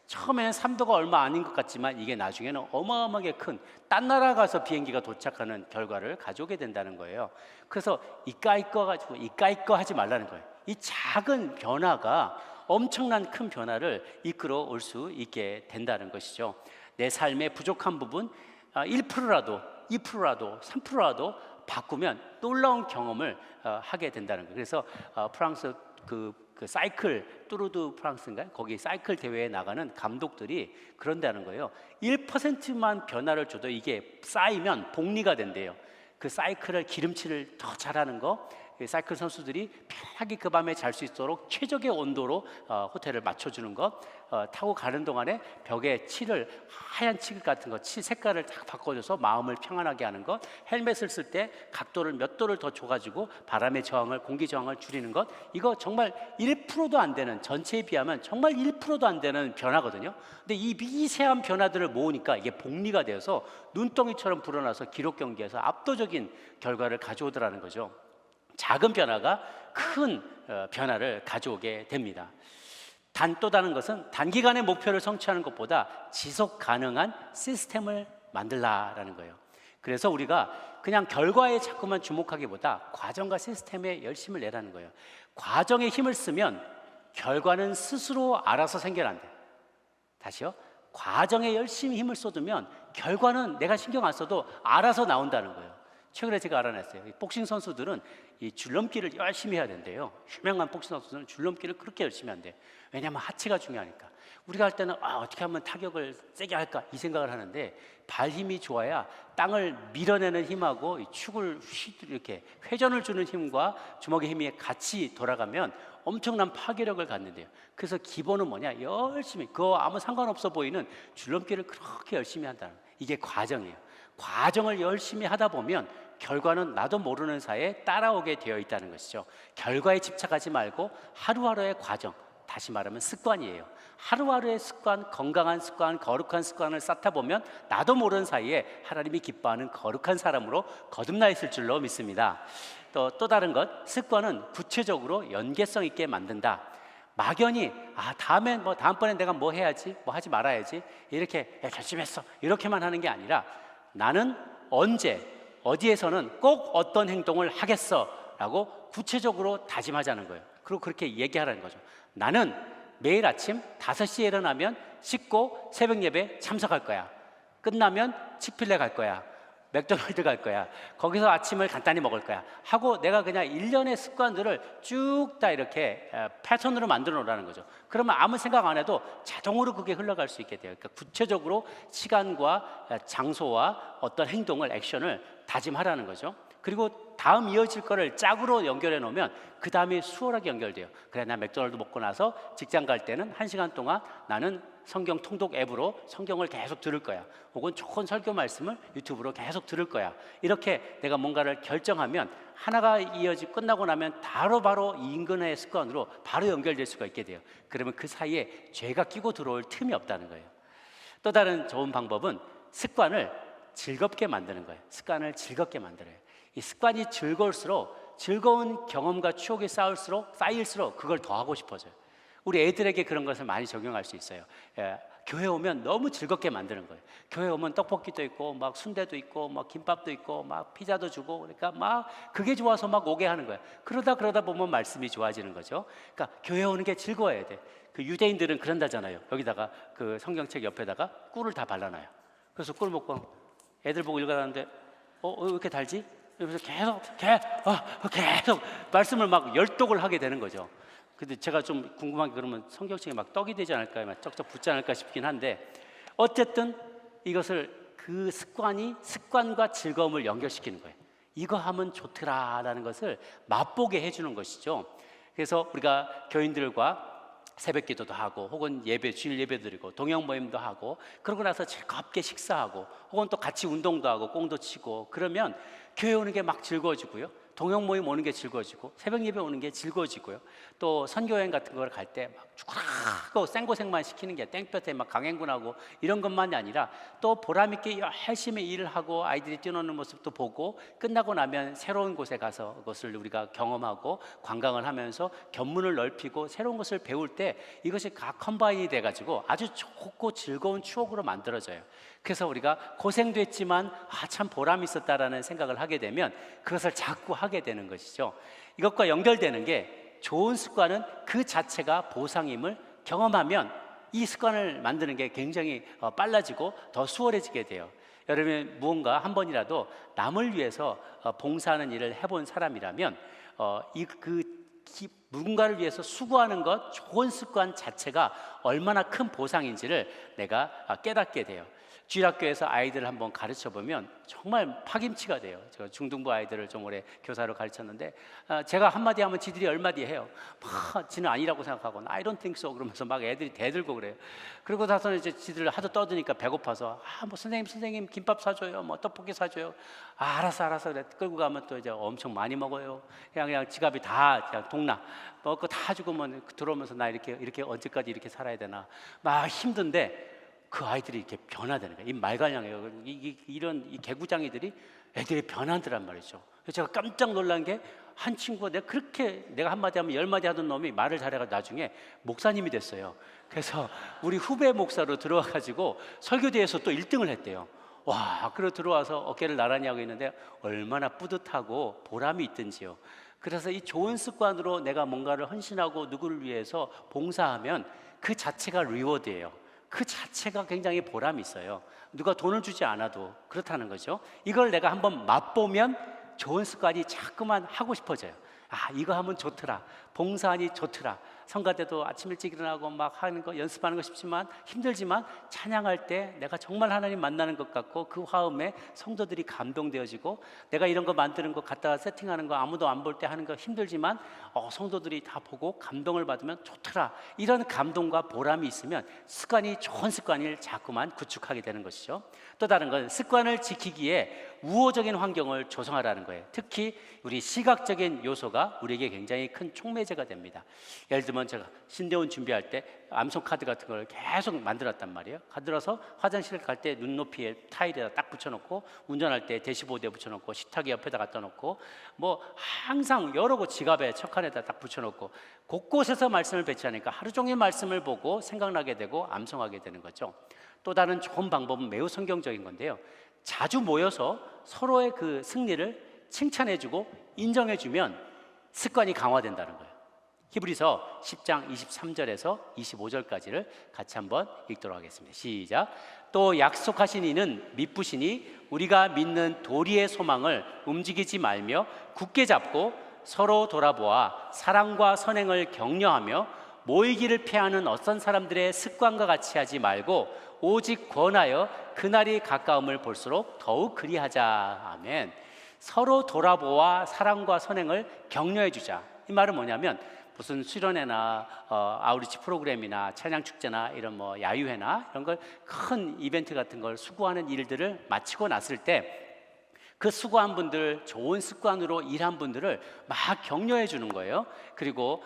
S1: 처음에는 3도가 얼마 아닌 것 같지만 이게 나중에는 어마어마하게 큰 딴 나라 가서 비행기가 도착하는 결과를 가져오게 된다는 거예요. 그래서 이까이 거 가지고 이까이 거 하지 말라는 거예요. 이 작은 변화가 엄청난 큰 변화를 이끌어 올 수 있게 된다는 것이죠. 내 삶의 부족한 부분 1%라도 2%라도 3%라도 바꾸면 놀라운 경험을 하게 된다는 거예요. 그래서 프랑스 그 사이클 뚜르드 프랑스인가요? 거기 사이클 대회에 나가는 감독들이 그런다는 거예요. 1%만 변화를 줘도 이게 쌓이면 복리가 된대요. 그 사이클을 기름칠을 더 잘하는 거, 사이클 선수들이 편하게 그 밤에 잘 수 있도록 최적의 온도로 호텔을 맞춰주는 것, 타고 가는 동안에 벽에 칠을 하얀 칠 같은 거, 칠 색깔을 딱 바꿔줘서 마음을 평안하게 하는 것, 헬멧을 쓸 때 각도를 몇 도를 더 줘가지고 바람의 저항을, 공기 저항을 줄이는 것, 이거 정말 1%도 안 되는, 전체에 비하면 정말 1%도 안 되는 변화거든요. 근데 이 미세한 변화들을 모으니까 이게 복리가 되어서 눈덩이처럼 불어나서 기록 경기에서 압도적인 결과를 가져오더라는 거죠. 작은 변화가 큰 변화를 가져오게 됩니다. 또 다른 것은 단기간의 목표를 성취하는 것보다 지속 가능한 시스템을 만들라라는 거예요. 그래서 우리가 그냥 결과에 자꾸만 주목하기보다 과정과 시스템에 열심을 내라는 거예요. 과정에 힘을 쓰면 결과는 스스로 알아서 생겨난대. 다시요. 과정에 열심히 힘을 쏟으면 결과는 내가 신경 안 써도 알아서 나온다는 거예요. 최근에 제가 알아냈어요. 복싱 선수들은 이 줄넘기를 열심히 해야 된대요. 유명한 복싱 선수들은 줄넘기를 그렇게 열심히 한대. 왜냐하면 하체가 중요하니까. 우리가 할 때는 어떻게 하면 타격을 세게 할까 이 생각을 하는데 발 힘이 좋아야 땅을 밀어내는 힘하고 이 축을 이렇게 회전을 주는 힘과 주먹의 힘이 같이 돌아가면 엄청난 파괴력을 갖는데요. 그래서 기본은 뭐냐? 열심히 그거 아무 상관없어 보이는 줄넘기를 그렇게 열심히 한다는 거예요. 이게 과정이에요. 과정을 열심히 하다 보면 결과는 나도 모르는 사이에 따라오게 되어 있다는 것이죠. 결과에 집착하지 말고 하루하루의 과정, 다시 말하면 습관이에요. 하루하루의 습관, 건강한 습관, 거룩한 습관을 쌓다 보면 나도 모르는 사이에 하나님이 기뻐하는 거룩한 사람으로 거듭나 있을 줄로 믿습니다. 또 다른 것, 습관은 구체적으로 연계성 있게 만든다. 막연히 다음번에 내가 뭐 해야지, 뭐 하지 말아야지 이렇게 결심했어 이렇게만 하는 게 아니라 나는 언제 어디에서는 꼭 어떤 행동을 하겠어 라고 구체적으로 다짐하자는 거예요. 그리고 그렇게 얘기하라는 거죠. 나는 매일 아침 5시에 일어나면 씻고 새벽 예배 참석할 거야. 끝나면 치필레 갈 거야. 맥도날드 갈 거야. 거기서 아침을 간단히 먹을 거야 하고 내가 그냥 일련의 습관들을 쭉 다 이렇게 패턴으로 만들어 놓으라는 거죠. 그러면 아무 생각 안 해도 자동으로 그게 흘러갈 수 있게 돼요. 그러니까 구체적으로 시간과 장소와 어떤 행동을, 액션을 다짐하라는 거죠. 그리고 다음 이어질 거를 짝으로 연결해 놓으면 그 다음에 수월하게 연결돼요. 그래, 나 맥도날드 먹고 나서 직장 갈 때는 1시간 동안 나는 성경 통독 앱으로 성경을 계속 들을 거야. 혹은 좋은 설교 말씀을 유튜브로 계속 들을 거야. 이렇게 내가 뭔가를 결정하면 하나가 이어지고 끝나고 나면 바로 이 인근의 습관으로 바로 연결될 수가 있게 돼요. 그러면 그 사이에 죄가 끼고 들어올 틈이 없다는 거예요. 또 다른 좋은 방법은 습관을 즐겁게 만드는 거예요. 습관을 즐겁게 만들어요. 이 습관이 즐거울수록 즐거운 경험과 추억이 쌓일수록 그걸 더 하고 싶어져요. 우리 애들에게 그런 것을 많이 적용할 수 있어요. 교회 오면 너무 즐겁게 만드는 거예요. 교회 오면 떡볶이도 있고 막 순대도 있고 막 김밥도 있고 막 피자도 주고 그러니까 막 그게 좋아서 막 오게 하는 거예요. 그러다 보면 말씀이 좋아지는 거죠. 그러니까 교회 오는 게 즐거워야 돼. 그 유대인들은 그런다잖아요. 여기다가 그 성경책 옆에다가 꿀을 다 발라놔요. 그래서 꿀 먹고 애들 보고 읽어놨는데 왜 이렇게 달지? 그래서 계속 말씀을 막 열독을 하게 되는 거죠. 근데 제가 좀 궁금한 게 그러면 성경책에 막 떡이 되지 않을까, 막 쩍쩍 붙지 않을까 싶긴 한데 어쨌든 이것을 그 습관과 즐거움을 연결시키는 거예요. 이거 하면 좋더라라는 것을 맛보게 해주는 것이죠. 그래서 우리가 교인들과 새벽 기도도 하고 혹은 주일 예배 드리고 동영 모임도 하고 그러고 나서 즐겁게 식사하고 혹은 또 같이 운동도 하고 꽁도 치고 그러면 교회 오는 게 막 즐거워지고요. 동영 모임 오는 게 즐거워지고 새벽 예배 오는 게 즐거워지고요. 또 선교여행 같은 걸 갈 때 막 죽으라고 생고생만 시키는 게 땡볕에 막 강행군하고 이런 것만이 아니라 또 보람 있게 열심히 일을 하고 아이들이 뛰노는 모습도 보고 끝나고 나면 새로운 곳에 가서 그것을 우리가 경험하고 관광을 하면서 견문을 넓히고 새로운 것을 배울 때 이것이 각 컴바인이 돼가지고 아주 좋고 즐거운 추억으로 만들어져요. 그래서 우리가 고생도 했지만 참 보람이 있었다라는 생각을 하게 되면 그것을 자꾸 하게 되는 것이죠. 이것과 연결되는 게 좋은 습관은 그 자체가 보상임을 경험하면 이 습관을 만드는 게 굉장히 빨라지고 더 수월해지게 돼요. 여러분 무언가 한 번이라도 남을 위해서 봉사하는 일을 해본 사람이라면 누군가를 위해서 수고하는 것, 좋은 습관 자체가 얼마나 큰 보상인지를 내가 깨닫게 돼요. 주일학교에서 아이들을 한번 가르쳐 보면 정말 파김치가 돼요. 제가 중등부 아이들을 좀 오래 교사로 가르쳤는데 제가 한마디 하면 지들이 열마디 해요. 지는 아니라고 생각하고 I don't think so 그러면서 막 애들이 대들고 그래요. 그리고 나서는 이제 지들 하도 떠드니까 배고파서 뭐 선생님 김밥 사줘요, 뭐 떡볶이 사줘요. 알았어 그래. 끌고 가면 또 이제 엄청 많이 먹어요. 그냥 지갑이 다 그냥 동나 먹고 다 주고 뭐 들어오면서 나 이렇게 언제까지 이렇게 살아야 되나 막 힘든데. 그 아이들이 이렇게 변화되는 거예요. 이 말갈량이에요. 이런 개구장이들이 애들이 변하더란 말이죠. 그래서 제가 깜짝 놀란 게 한 친구가 내가 한마디 하면 10마디 하던 놈이 말을 잘해가지고 나중에 목사님이 됐어요. 그래서 우리 후배 목사로 들어와가지고 설교대회에서 또 1등을 했대요. 와, 그리고 들어와서 어깨를 나란히 하고 있는데 얼마나 뿌듯하고 보람이 있든지요. 그래서 이 좋은 습관으로 내가 뭔가를 헌신하고 누구를 위해서 봉사하면 그 자체가 리워드예요. 그 자체가 굉장히 보람이 있어요. 누가 돈을 주지 않아도 그렇다는 거죠. 이걸 내가 한번 맛보면 좋은 습관이 자꾸만 하고 싶어져요. 이거 하면 좋더라. 봉사하니 좋더라. 성가 때도 아침 일찍 일어나고 막 하는 거 연습하는 거 쉽지만 힘들지만 찬양할 때 내가 정말 하나님 만나는 것 같고 그 화음에 성도들이 감동되어지고 내가 이런 거 만드는 거 갖다가 세팅하는 거 아무도 안 볼 때 하는 거 힘들지만 성도들이 다 보고 감동을 받으면 좋더라. 이런 감동과 보람이 있으면 좋은 습관을 자꾸만 구축하게 되는 것이죠. 또 다른 건 습관을 지키기에 우호적인 환경을 조성하라는 거예요. 특히 우리 시각적인 요소가 우리에게 굉장히 큰 촉매제가 됩니다. 예를 들면 제가 신대원 준비할 때 암송 카드 같은 걸 계속 만들었단 말이에요. 만들어서 화장실 갈 때 눈높이에 타일에다 딱 붙여놓고 운전할 때 대시보드에 붙여놓고 식탁기 옆에다 갖다 놓고 뭐 항상 여러 곳 지갑에 척칸에다 딱 붙여놓고 곳곳에서 말씀을 배치하니까 하루 종일 말씀을 보고 생각나게 되고 암송하게 되는 거죠. 또 다른 좋은 방법은 매우 성경적인 건데요. 자주 모여서 서로의 그 승리를 칭찬해주고 인정해주면 습관이 강화된다는 거예요. 히브리서 10장 23절에서 25절까지를 같이 한번 읽도록 하겠습니다. 시작. 또 약속하신 이는 미쁘시니 우리가 믿는 도리의 소망을 움직이지 말며 굳게 잡고 서로 돌아보아 사랑과 선행을 격려하며 모이기를 피하는 어떤 사람들의 습관과 같이 하지 말고 오직 권하여 그날이 가까움을 볼수록 더욱 그리하자. 아멘. 서로 돌아보아 사랑과 선행을 격려해 주자. 이 말은 뭐냐면 무슨 수련회나 아우리치 프로그램이나 찬양축제나 이런 뭐 야유회나 이런 걸 큰 이벤트 같은 걸 수고하는 일들을 마치고 났을 때 그 수고한 분들, 좋은 습관으로 일한 분들을 막 격려해 주는 거예요. 그리고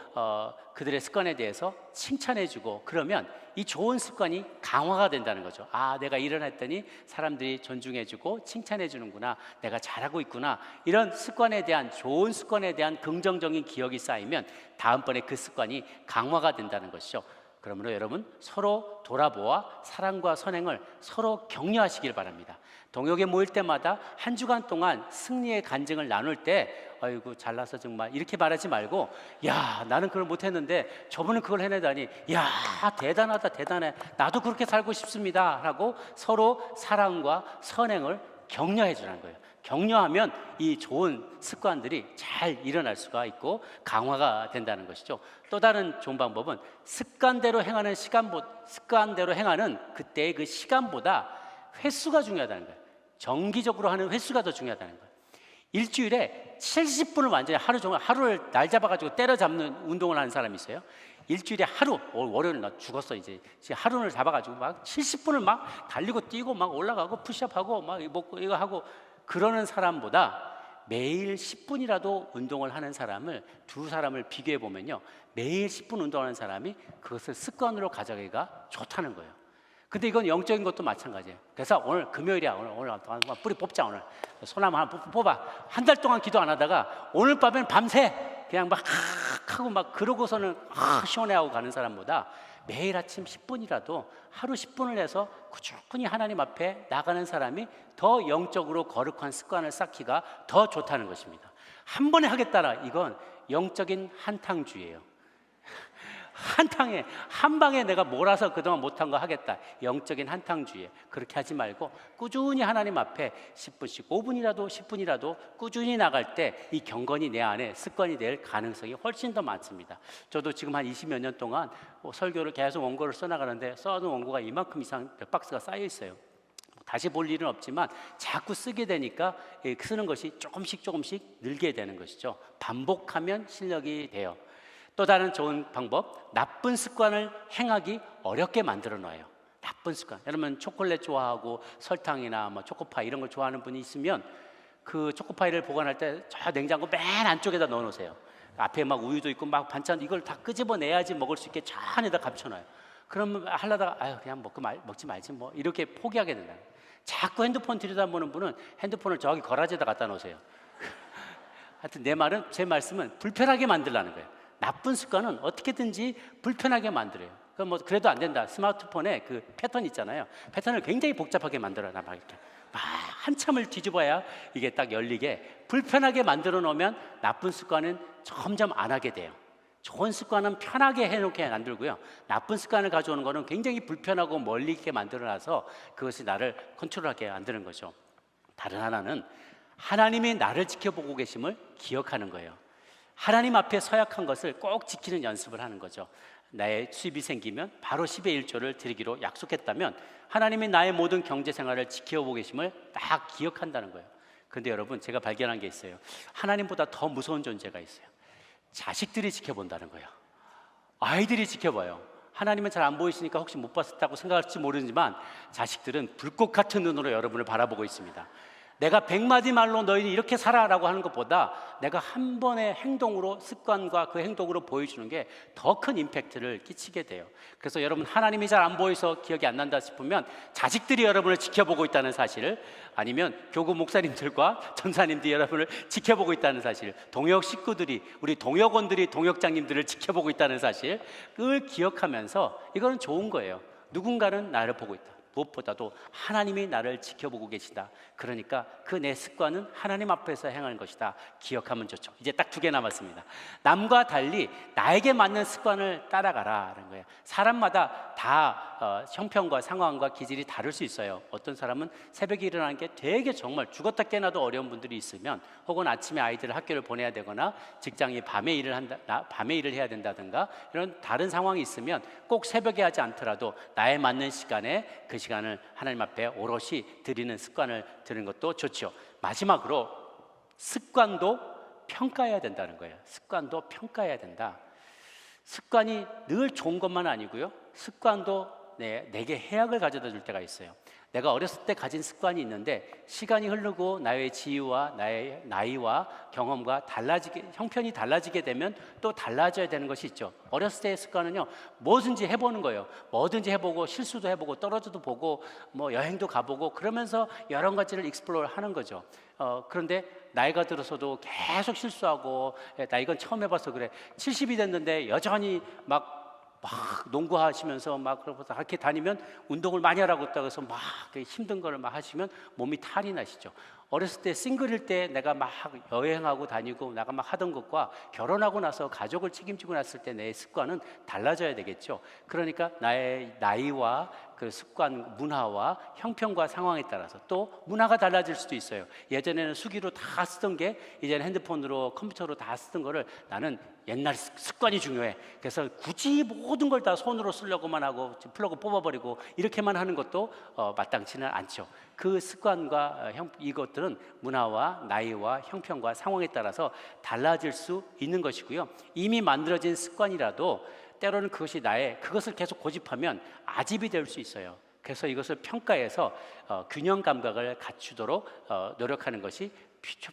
S1: 그들의 습관에 대해서 칭찬해 주고 그러면 이 좋은 습관이 강화가 된다는 거죠. 내가 일을 했더니 사람들이 존중해 주고 칭찬해 주는구나. 내가 잘하고 있구나. 이런 습관에 대한 좋은 습관에 대한 긍정적인 기억이 쌓이면 다음번에 그 습관이 강화가 된다는 것이죠. 그러므로 여러분 서로 돌아보아 사랑과 선행을 서로 격려하시길 바랍니다. 동역에 모일 때마다 한 주간 동안 승리의 간증을 나눌 때 아이고 잘나서 정말 이렇게 말하지 말고 야 나는 그걸 못했는데 저분은 그걸 해내다니 야 대단하다 대단해 나도 그렇게 살고 싶습니다 라고 서로 사랑과 선행을 격려해 주라는 거예요. 격려하면 이 좋은 습관들이 잘 일어날 수가 있고 강화가 된다는 것이죠. 또 다른 좋은 방법은 습관대로 행하는 그때의 그 시간보다 횟수가 중요하다는 거예요. 정기적으로 하는 횟수가 더 중요하다는 거예요. 일주일에 70분을 완전히 하루 종일 하루를 날 잡아가지고 때려잡는 운동을 하는 사람이 있어요. 일주일에 하루, 월요일 나 죽었어 이제 하루를 잡아가지고 막 70분을 막 달리고 뛰고 막 올라가고 푸시업하고 막 이거 하고 그러는 사람보다 매일 10분이라도 운동을 하는 사람을 두 사람을 비교해 보면요, 매일 10분 운동하는 사람이 그것을 습관으로 가져가기가 좋다는 거예요. 근데 이건 영적인 것도 마찬가지예요. 그래서 오늘 금요일이야. 오늘 뿌리 뽑자. 오늘 소나무 하나 뽑아. 한 달 동안 기도 안 하다가 오늘 밤엔 밤새 그냥 막 하고 막 그러고서는 시원해하고 가는 사람보다 매일 아침 10분이라도 하루 10분을 내서 꾸준히 하나님 앞에 나가는 사람이 더 영적으로 거룩한 습관을 쌓기가 더 좋다는 것입니다. 한 번에 하겠다라, 이건 영적인 한탕주의예요. 한 방에 내가 몰아서 그동안 못한 거 하겠다, 영적인 한탕주의. 그렇게 하지 말고 꾸준히 하나님 앞에 10분씩 5분이라도 10분이라도 꾸준히 나갈 때 이 경건이 내 안에 습관이 될 가능성이 훨씬 더 많습니다. 저도 지금 한 20몇 년 동안 설교를 계속 원고를 써나가는데 써둔 원고가 이만큼 이상 몇 박스가 쌓여 있어요. 다시 볼 일은 없지만 자꾸 쓰게 되니까 쓰는 것이 조금씩 늘게 되는 것이죠. 반복하면 실력이 돼요. 또 다른 좋은 방법, 나쁜 습관을 행하기 어렵게 만들어 놔요. 나쁜 습관. 여러분 초콜릿 좋아하고 설탕이나 뭐 초코파이 이런 걸 좋아하는 분이 있으면 그 초코파이를 보관할 때 저 냉장고 맨 안쪽에다 넣어 놓으세요. 앞에 막 우유도 있고 막 반찬, 이걸 다 끄집어내야지 먹을 수 있게 저 안에다 감춰놔요. 그러면 하려다가 아유 그냥 먹지 말지 뭐 이렇게 포기하게 된다. 자꾸 핸드폰 들여다보는 분은 핸드폰을 저기 거라지에다 갖다 놓으세요. 하여튼 제 말씀은 불편하게 만들라는 거예요. 나쁜 습관은 어떻게든지 불편하게 만들어요. 그래도 안 된다. 스마트폰에 그 패턴 있잖아요. 패턴을 굉장히 복잡하게 만들어놔. 막 이렇게 한참을 뒤집어야 이게 딱 열리게 불편하게 만들어 놓으면 나쁜 습관은 점점 안 하게 돼요. 좋은 습관은 편하게 해놓게 만들고요, 나쁜 습관을 가져오는 거는 굉장히 불편하고 멀리 있게 만들어놔서 그것이 나를 컨트롤하게 만드는 거죠. 다른 하나는 하나님이 나를 지켜보고 계심을 기억하는 거예요. 하나님 앞에 서약한 것을 꼭 지키는 연습을 하는 거죠. 나의 수입이 생기면 바로 10의 1조를 드리기로 약속했다면 하나님이 나의 모든 경제 생활을 지켜보고 계심을 딱 기억한다는 거예요. 그런데 여러분, 제가 발견한 게 있어요. 하나님보다 더 무서운 존재가 있어요. 자식들이 지켜본다는 거예요. 아이들이 지켜봐요. 하나님은 잘 안 보이시니까 혹시 못 봤다고 생각할지 모르지만 자식들은 불꽃 같은 눈으로 여러분을 바라보고 있습니다. 내가 100마디 말로 너희는 이렇게 살아라고 하는 것보다 내가 한 번의 행동으로, 습관과 그 행동으로 보여주는 게 더 큰 임팩트를 끼치게 돼요. 그래서 여러분, 하나님이 잘 안 보여서 기억이 안 난다 싶으면 자식들이 여러분을 지켜보고 있다는 사실을, 아니면 교구 목사님들과 전사님들이 여러분을 지켜보고 있다는 사실, 동역 식구들이, 우리 동역원들이 동역장님들을 지켜보고 있다는 사실, 그걸 기억하면서 이거는 좋은 거예요. 누군가는 나를 보고 있다. 무엇보다도 하나님이 나를 지켜보고 계시다. 그러니까 그 내 습관은 하나님 앞에서 행하는 것이다. 기억하면 좋죠. 이제 딱 2개 남았습니다. 남과 달리 나에게 맞는 습관을 따라가라는 거예요. 사람마다 다 형편과 상황과 기질이 다를 수 있어요. 어떤 사람은 새벽에 일어나는 게 되게 정말 죽었다 깨나도 어려운 분들이 있으면, 혹은 아침에 아이들을 학교를 보내야 되거나 직장이 밤에 일을 해야 된다든가 이런 다른 상황이 있으면 꼭 새벽에 하지 않더라도 나에 맞는 시간에 그 시간을 하나님 앞에 오롯이 드리는 습관을 드리는 것도 좋죠. 마지막으로 습관도 평가해야 된다는 거예요. 습관도 평가해야 된다. 습관이 늘 좋은 것만 아니고요, 습관도 내게 해악을 가져다 줄 때가 있어요. 내가 어렸을 때 가진 습관이 있는데 시간이 흐르고 나의 지위와 나의 나이와 경험과 형편이 달라지게 되면 또 달라져야 되는 것이 있죠. 어렸을 때의 습관은요, 뭐든지 해보는 거예요. 뭐든지 해보고 실수도 해보고 떨어져도 보고 뭐 여행도 가보고 그러면서 여러 가지를 익스플로어 하는 거죠. 그런데 나이가 들어서도 계속 실수하고, 나 이건 처음 해봐서 그래, 70이 됐는데 여전히 막 농구하시면서 막 그렇게 다니면, 운동을 많이 하라고 했다고 해서 막 힘든 거를 막 하시면 몸이 탈이 나시죠. 어렸을 때 싱글일 때 내가 막 여행하고 다니고 내가 막 하던 것과 결혼하고 나서 가족을 책임지고 났을 때 내 습관은 달라져야 되겠죠. 그러니까 나의 나이와 그 습관, 문화와 형편과 상황에 따라서 또 문화가 달라질 수도 있어요. 예전에는 수기로 다 쓰던 게 이제는 핸드폰으로 컴퓨터로 다 쓰던 거를 나는 옛날 습관이 중요해. 그래서 굳이 모든 걸 다 손으로 쓰려고만 하고 플러그 뽑아버리고 이렇게만 하는 것도 마땅치는 않죠. 그 습관과 이것들은 문화와 나이와 형편과 상황에 따라서 달라질 수 있는 것이고요. 이미 만들어진 습관이라도 때로는 그것을 계속 고집하면 아집이 될 수 있어요. 그래서 이것을 평가해서 균형 감각을 갖추도록 노력하는 것이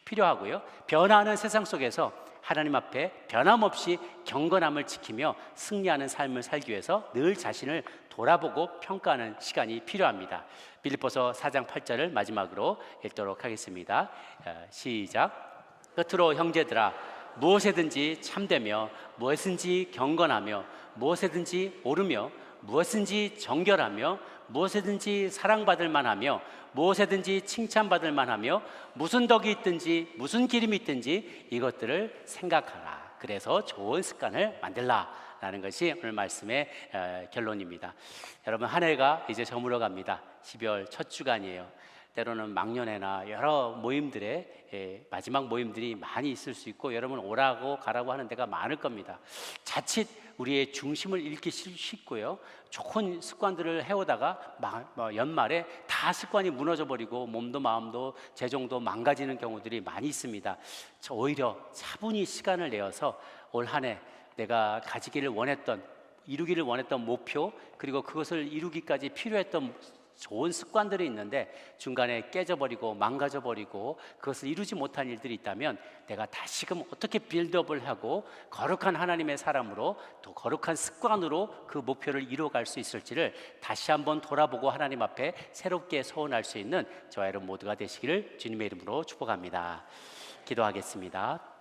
S1: 필요하고요. 변화하는 세상 속에서 하나님 앞에 변함없이 경건함을 지키며 승리하는 삶을 살기 위해서 늘 자신을 돌아보고 평가하는 시간이 필요합니다. 빌립보서 4장 8절을 마지막으로 읽도록 하겠습니다. 시작. 끝으로 형제들아, 무엇에든지 참되며 무엇든지 경건하며 무엇에든지 옳으며 무엇든지 정결하며 무엇에든지 사랑받을 만하며 무엇에든지 칭찬받을 만하며 무슨 덕이 있든지 무슨 기름이 있든지 이것들을 생각하라. 그래서 좋은 습관을 만들라라는 것이 오늘 말씀의 결론입니다. 여러분, 한 해가 이제 저물어 갑니다. 12월 첫 주간이에요. 때로는 막년회나 여러 모임들의 마지막 모임들이 많이 있을 수 있고 여러분 오라고 가라고 하는 데가 많을 겁니다. 자칫 우리의 중심을 잃기 쉽고요. 좋은 습관들을 해오다가 연말에 다 습관이 무너져 버리고 몸도 마음도 재정도 망가지는 경우들이 많이 있습니다. 오히려 차분히 시간을 내어서 올 한 해 내가 이루기를 원했던 목표, 그리고 그것을 이루기까지 필요했던 좋은 습관들이 있는데 중간에 깨져버리고 망가져버리고 그것을 이루지 못한 일들이 있다면 내가 다시금 어떻게 빌드업을 하고 거룩한 하나님의 사람으로 또 거룩한 습관으로 그 목표를 이루어갈 수 있을지를 다시 한번 돌아보고 하나님 앞에 새롭게 서원할 수 있는 저와 여러분 모두가 되시기를 주님의 이름으로 축복합니다. 기도하겠습니다.